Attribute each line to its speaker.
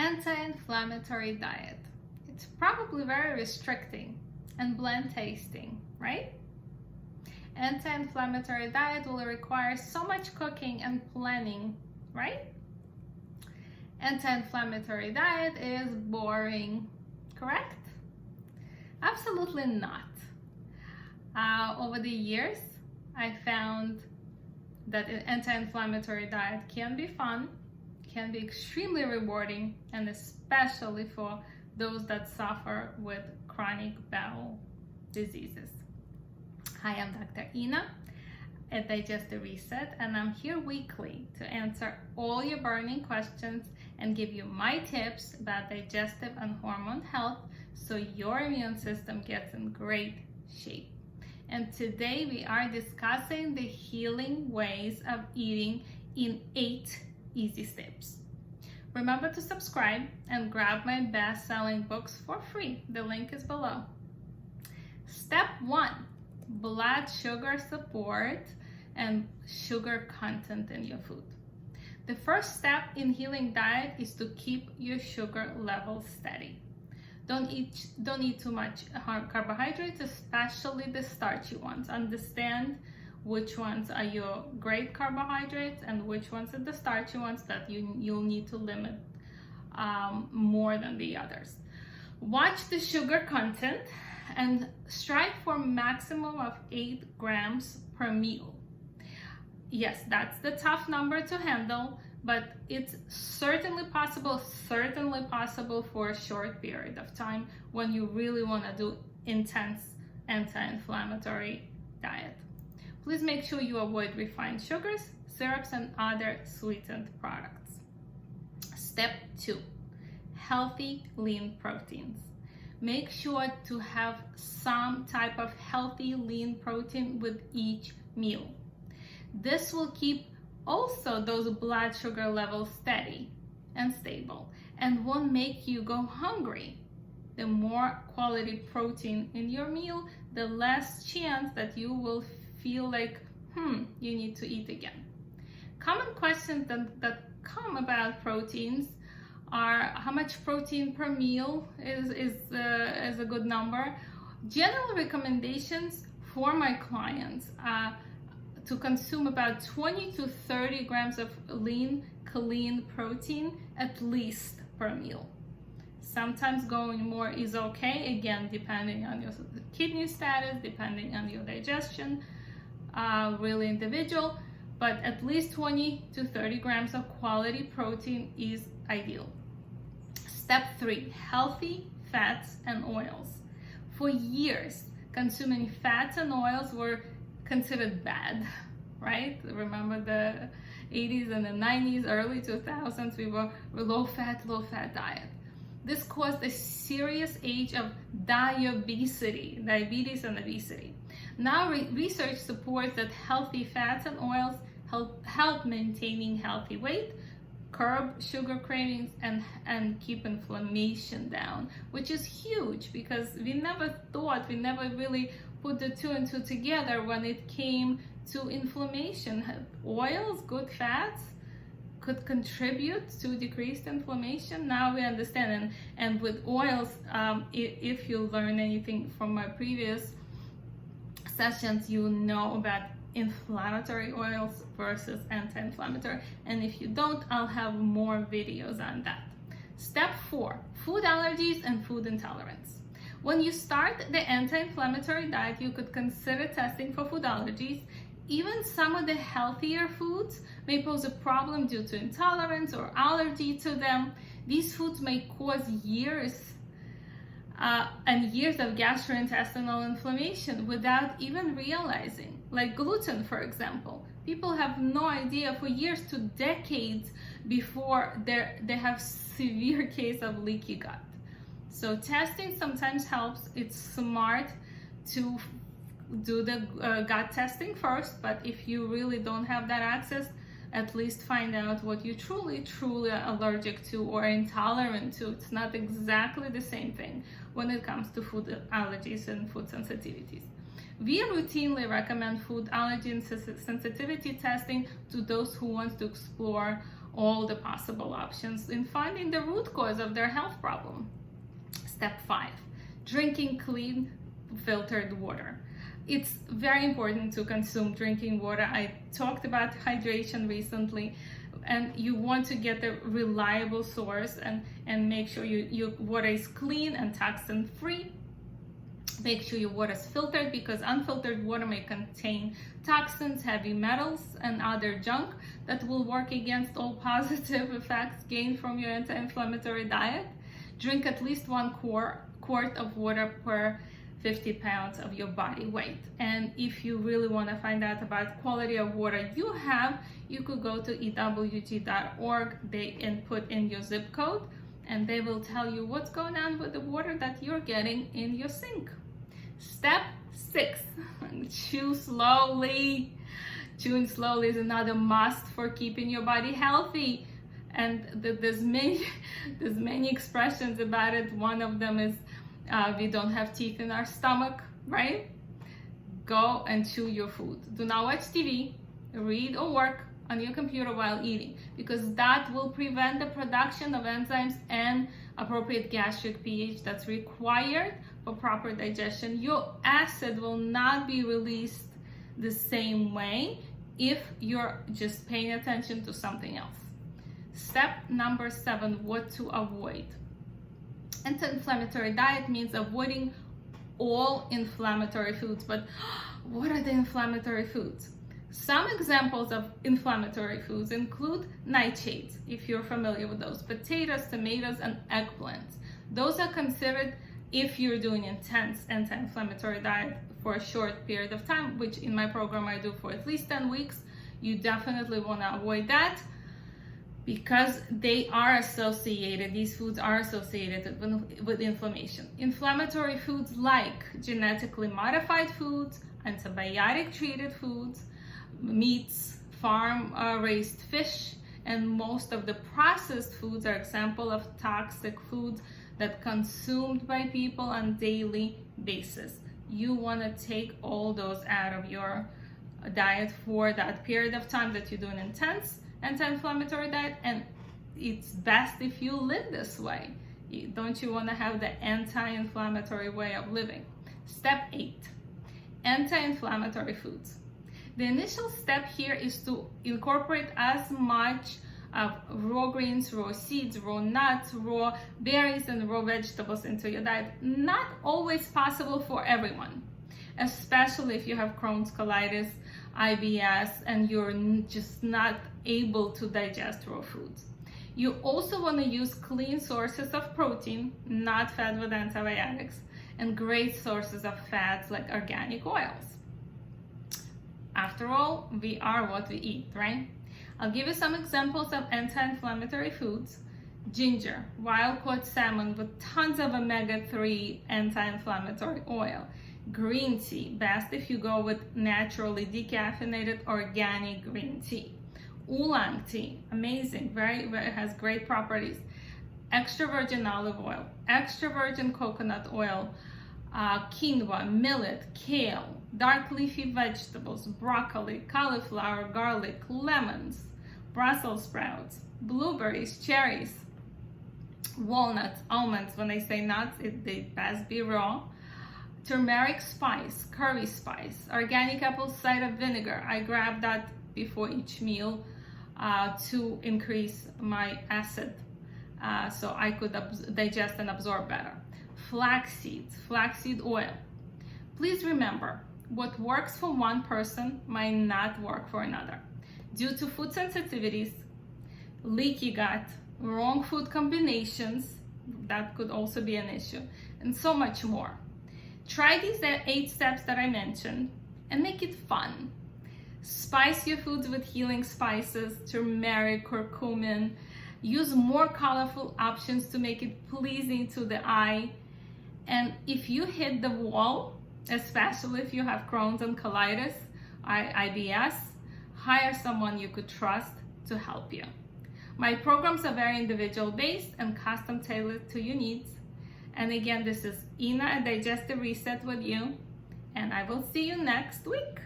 Speaker 1: Anti-inflammatory diet. It's probably very restricting and bland tasting, right? Anti-inflammatory diet will require so much cooking and planning, right? Anti-inflammatory diet is boring, correct? Absolutely not. Over the years, I found that an anti-inflammatory diet can be fun, can be extremely rewarding, and especially for those that suffer with chronic bowel diseases. Hi, I'm Dr. Ina at Digestive Reset, and I'm here weekly to answer all your burning questions and give you my tips about digestive and hormone health so your immune system gets in great shape. And today we are discussing the healing ways of eating in 8 easy steps. Remember to subscribe and grab my best-selling books for free. The link is below. Step 1, blood sugar support and sugar content in your food. The first step in healing diet is to keep your sugar level steady. Don't eat too much carbohydrates, especially the starchy ones. Understand which ones are your great carbohydrates and which ones are the starchy ones that you'll need to limit more than the others. Watch the sugar content and strive for a maximum of 8 grams per meal. Yes, that's the tough number to handle, but it's certainly possible for a short period of time when you really want to do intense anti-inflammatory diet. Please make sure you avoid refined sugars, syrups, and other sweetened products. Step 2, healthy lean proteins. Make sure to have some type of healthy lean protein with each meal. This will keep also those blood sugar levels steady and stable and won't make you go hungry. The more quality protein in your meal, the less chance that you will feel like you need to eat again. Common questions that come about proteins are how much protein per meal is a good number. General recommendations for my clients to consume about 20 to 30 grams of lean, clean protein at least per meal. Sometimes going more is okay, again, depending on your kidney status, depending on your digestion, really individual, but at least 20 to 30 grams of quality protein is ideal. Step 3, healthy fats and oils. For years, consuming fats and oils were considered bad, right? Remember the 80s and the 90s, early 2000s, we were low fat diet. This caused a serious age of diabetes and obesity. Now research supports that healthy fats and oils help maintaining healthy weight, curb sugar cravings, and keep inflammation down, which is huge because we never really put the 2 and 2 together when it came to inflammation. Oils, good fats could contribute to decreased inflammation. Now we understand, and with oils, if you learn anything from my previous sessions, you know about inflammatory oils versus anti-inflammatory, and if you don't, I'll have more videos on that. Step 4, food allergies and food intolerance. When you start the anti-inflammatory diet, you could consider testing for food allergies. Even some of the healthier foods may pose a problem due to intolerance or allergy to them. These foods may cause years and years of gastrointestinal inflammation without even realizing. Like gluten, for example. People have no idea for years to decades before they have severe case of leaky gut. So testing sometimes helps. It's smart to do the gut testing first, but if you really don't have that access, at least find out what you truly are allergic to or intolerant to. It's not exactly the same thing when it comes to food allergies and food sensitivities. We routinely recommend food allergy and sensitivity testing to those who want to explore all the possible options in finding the root cause of their health problem. Step 5, drinking clean filtered water. It's very important to consume drinking water. I talked about hydration recently, and you want to get a reliable source and make sure your water is clean and toxin free. Make sure your water is filtered, because unfiltered water may contain toxins, heavy metals, and other junk that will work against all positive effects gained from your anti-inflammatory diet. Drink at least 1 quart of water per 50 pounds of your body weight. And if you really want to find out about quality of water you have, you could go to ewg.org and put in your zip code, and they will tell you what's going on with the water that you're getting in your sink. Step 6, chew slowly. Chewing slowly is another must for keeping your body healthy. And there's many expressions about it. One of them is we don't have teeth in our stomach, right? Go and chew your food. Do not watch TV, read or work on your computer while eating, because that will prevent the production of enzymes and appropriate gastric pH that's required for proper digestion. Your acid will not be released the same way if you're just paying attention to something else. Step number 7, what to avoid. Anti-inflammatory diet means avoiding all inflammatory foods. But what are the inflammatory foods? Some examples of inflammatory foods include nightshades, if you're familiar with those, potatoes, tomatoes, and eggplants. Those are considered, if you're doing intense anti-inflammatory diet for a short period of time, which in my program I do for at least 10 weeks, you definitely want to avoid that, because they are associated, these foods are associated with inflammation. Inflammatory foods like genetically modified foods, antibiotic treated foods, meats, farm-raised fish, and most of the processed foods are example of toxic foods that consumed by people on a daily basis. You want to take all those out of your diet for that period of time that you do an intense anti-inflammatory diet, and it's best if you live this way. Don't you want to have the anti-inflammatory way of living? Step 8, anti-inflammatory foods. The initial step here is to incorporate as much of raw greens, raw seeds, raw nuts, raw berries, and raw vegetables into your diet. Not always possible for everyone, especially if you have Crohn's, colitis, IBS, and you're just not able to digest raw foods. You also want to use clean sources of protein, not fed with antibiotics, and great sources of fats like organic oils. After all, we are what we eat, right? I'll give you some examples of anti-inflammatory foods. Ginger, wild-caught salmon with tons of omega-3 anti-inflammatory oil. Green tea, best if you go with naturally decaffeinated organic green tea. Oolong tea, amazing, very has great properties. Extra virgin olive oil, extra virgin coconut oil, quinoa, millet, kale, dark leafy vegetables, broccoli, cauliflower, garlic, lemons, Brussels sprouts, blueberries, cherries, walnuts, almonds. When I say nuts, they best be raw. Turmeric spice, curry spice, organic apple cider vinegar. I grab that before each meal to increase my acid so I could digest and absorb better. Flax seeds, flaxseed oil. Please remember, what works for one person might not work for another. Due to food sensitivities, leaky gut, wrong food combinations, that could also be an issue, and so much more. Try these 8 steps that I mentioned and make it fun. Spice your foods with healing spices, turmeric, curcumin. Use more colorful options to make it pleasing to the eye. And if you hit the wall, especially if you have Crohn's and colitis, IBS, hire someone you could trust to help you. My programs are very individual based and custom tailored to your needs. And again, this is Ina at Digestive Reset with you, and I will see you next week.